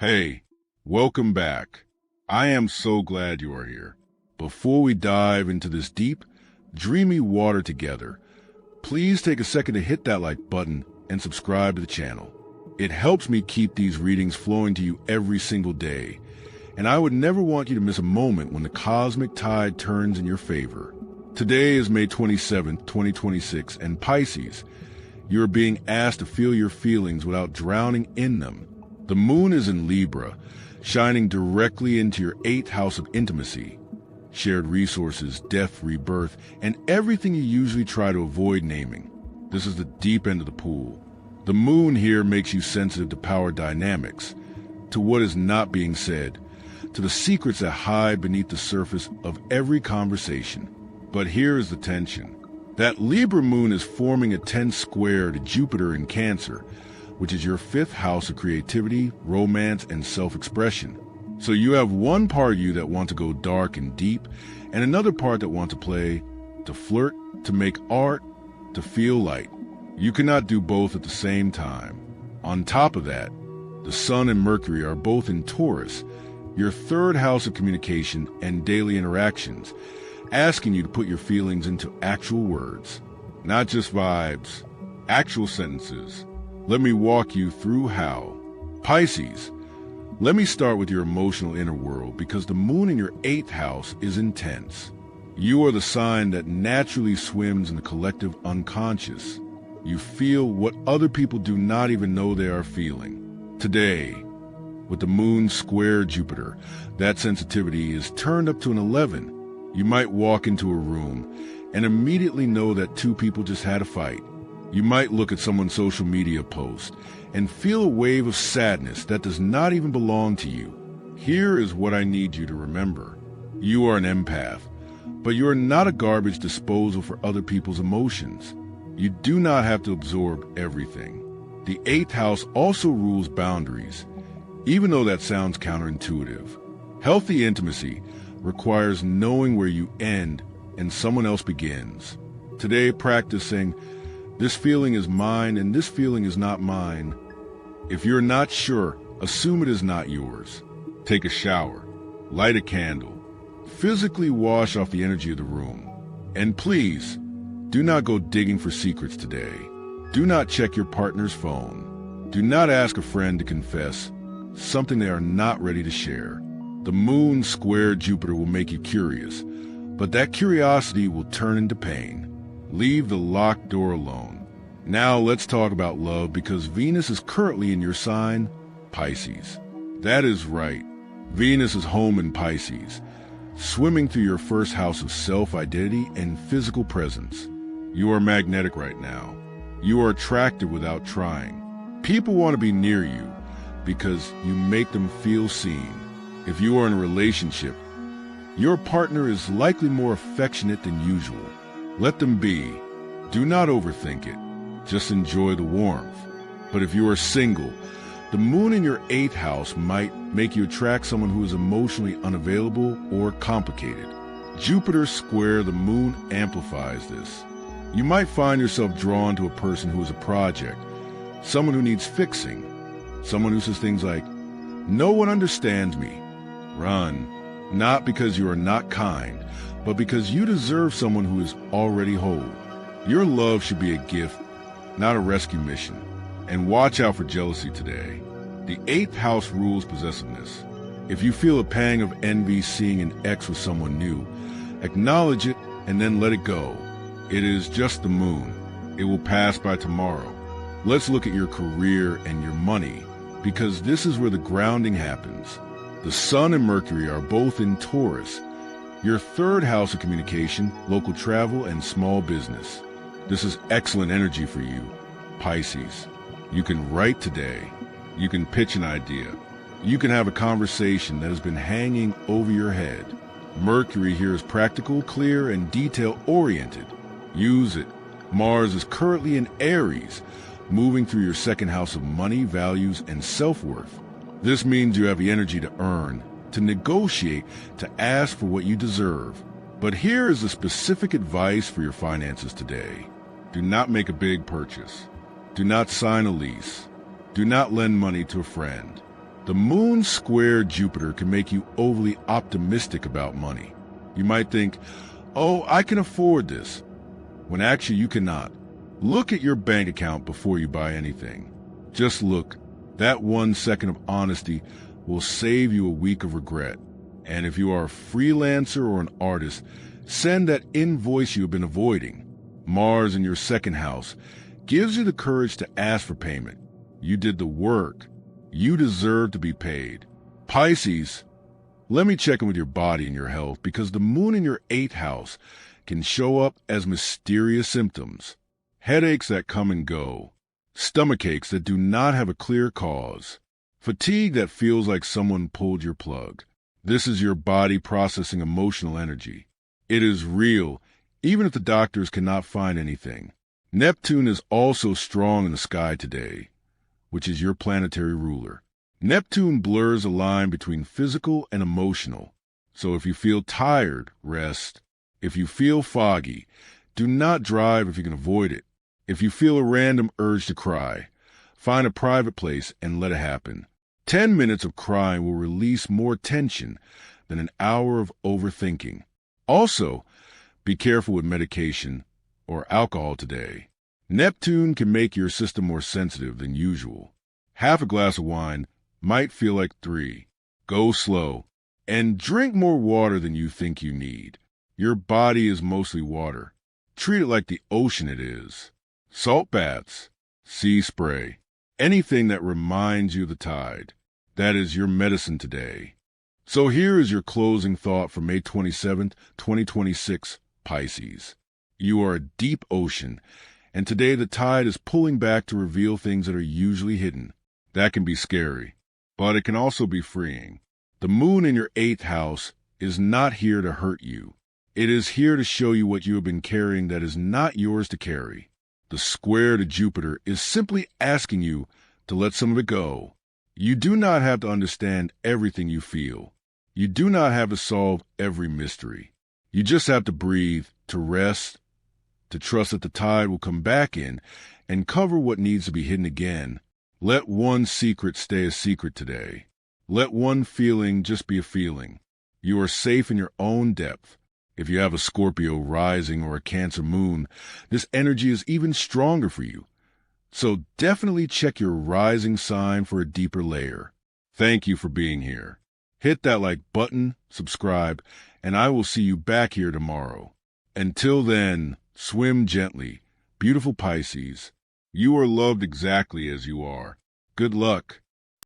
Hey, welcome back. I am so glad you are here. Before we dive into this deep, dreamy water together, please take a second to hit that like button and subscribe to the channel. It helps me keep these readings flowing to you every single day, and I would never want you to miss a moment when the cosmic tide turns in your favor. Today is May 27th, 2026, and Pisces, you are being asked to feel your feelings without drowning in them. The moon is in Libra, shining directly into your 8th house of intimacy, shared resources, death, rebirth, and everything you usually try to avoid naming. This is the deep end of the pool. The moon here makes you sensitive to power dynamics, to what is not being said, to the secrets that hide beneath the surface of every conversation. But here is the tension. That Libra moon is forming a tense square to Jupiter in Cancer, which is your 5th house of creativity, romance, and self-expression. So you have one part of you that wants to go dark and deep, and another part that wants to play, to flirt, to make art, to feel light. You cannot do both at the same time. On top of that, the Sun and Mercury are both in Taurus, your 3rd house of communication and daily interactions, asking you to put your feelings into actual words, not just vibes, actual sentences. Let me walk you through how. Pisces, let me start with your emotional inner world because the moon in your 8th house is intense. You are the sign that naturally swims in the collective unconscious. You feel what other people do not even know they are feeling. Today, with the moon square Jupiter, that sensitivity is turned up to an 11. You might walk into a room and immediately know that two people just had a fight. You might look at someone's social media post and feel a wave of sadness that does not even belong to you. Here is what I need you to remember. You are an empath, but you are not a garbage disposal for other people's emotions. You do not have to absorb everything. The 8th house also rules boundaries, even though that sounds counterintuitive. Healthy intimacy requires knowing where you end and someone else begins. Today, practice saying, "This feeling is mine and this feeling is not mine." If you're not sure, assume it is not yours. Take a shower, light a candle, physically wash off the energy of the room. And please, do not go digging for secrets today. Do not check your partner's phone. Do not ask a friend to confess something they are not ready to share. The moon square Jupiter will make you curious, but that curiosity will turn into pain. Leave the locked door alone. Now let's talk about love because Venus is currently in your sign, Pisces. That is right. Venus is home in Pisces, swimming through your 1st house of self-identity and physical presence. You are magnetic right now. You are attractive without trying. People want to be near you because you make them feel seen. If you are in a relationship, your partner is likely more affectionate than usual. Let them be. Do not overthink it. Just enjoy the warmth. But if you are single, the moon in your 8th house might make you attract someone who is emotionally unavailable or complicated. Jupiter square the moon amplifies this. You might find yourself drawn to a person who is a project, someone who needs fixing, someone who says things like, "No one understands me." Run, not because you are not kind, but because you deserve someone who is already whole. Your love should be a gift, not a rescue mission. And watch out for jealousy today. The 8th house rules possessiveness. If you feel a pang of envy seeing an ex with someone new, acknowledge it and then let it go. It is just the moon. It will pass by tomorrow. Let's look at your career and your money, because this is where the grounding happens. The Sun and Mercury are both in Taurus, your 3rd house of communication, local travel, and small business. This is excellent energy for you, Pisces. You can write today. You can pitch an idea. You can have a conversation that has been hanging over your head. Mercury here is practical, clear, and detail-oriented. Use it. Mars is currently in Aries, moving through your 2nd house of money, values, and self-worth. This means you have the energy to earn, to negotiate, to ask for what you deserve. But here is the specific advice for your finances today. Do not make a big purchase. Do not sign a lease. Do not lend money to a friend. The moon square Jupiter can make you overly optimistic about money. You might think, oh, I can afford this, when actually you cannot. Look at your bank account before you buy anything. Just look. That 1 second of honesty will save you a week of regret. And if you are a freelancer or an artist, send that invoice you have been avoiding. Mars in your second house gives you the courage to ask for payment. You did the work. You deserve to be paid. Pisces, let me check in with your body and your health, because the moon in your 8th house can show up as mysterious symptoms. Headaches that come and go. Stomach aches that do not have a clear cause. Fatigue that feels like someone pulled your plug. This is your body processing emotional energy. It is real, even if the doctors cannot find anything. Neptune is also strong in the sky today, which is your planetary ruler. Neptune blurs a line between physical and emotional. So if you feel tired, rest. If you feel foggy, do not drive if you can avoid it. If you feel a random urge to cry, find a private place and let it happen. 10 minutes of crying will release more tension than an hour of overthinking. Also, be careful with medication or alcohol today. Neptune can make your system more sensitive than usual. Half a glass of wine might feel like 3. Go slow and drink more water than you think you need. Your body is mostly water. Treat it like the ocean it is. Salt baths, sea spray, anything that reminds you of the tide. That is your medicine today. So here is your closing thought for May 27th, 2026, Pisces. You are a deep ocean, and today the tide is pulling back to reveal things that are usually hidden. That can be scary, but it can also be freeing. The moon in your 8th house is not here to hurt you. It is here to show you what you have been carrying that is not yours to carry. The square to Jupiter is simply asking you to let some of it go. You do not have to understand everything you feel. You do not have to solve every mystery. You just have to breathe, to rest, to trust that the tide will come back in and cover what needs to be hidden again. Let one secret stay a secret today. Let one feeling just be a feeling. You are safe in your own depth. If you have a Scorpio rising or a Cancer moon, this energy is even stronger for you. So definitely check your rising sign for a deeper layer. Thank you for being here. Hit that like button, subscribe, and I will see you back here tomorrow. Until then, swim gently. Beautiful Pisces, you are loved exactly as you are. Good luck.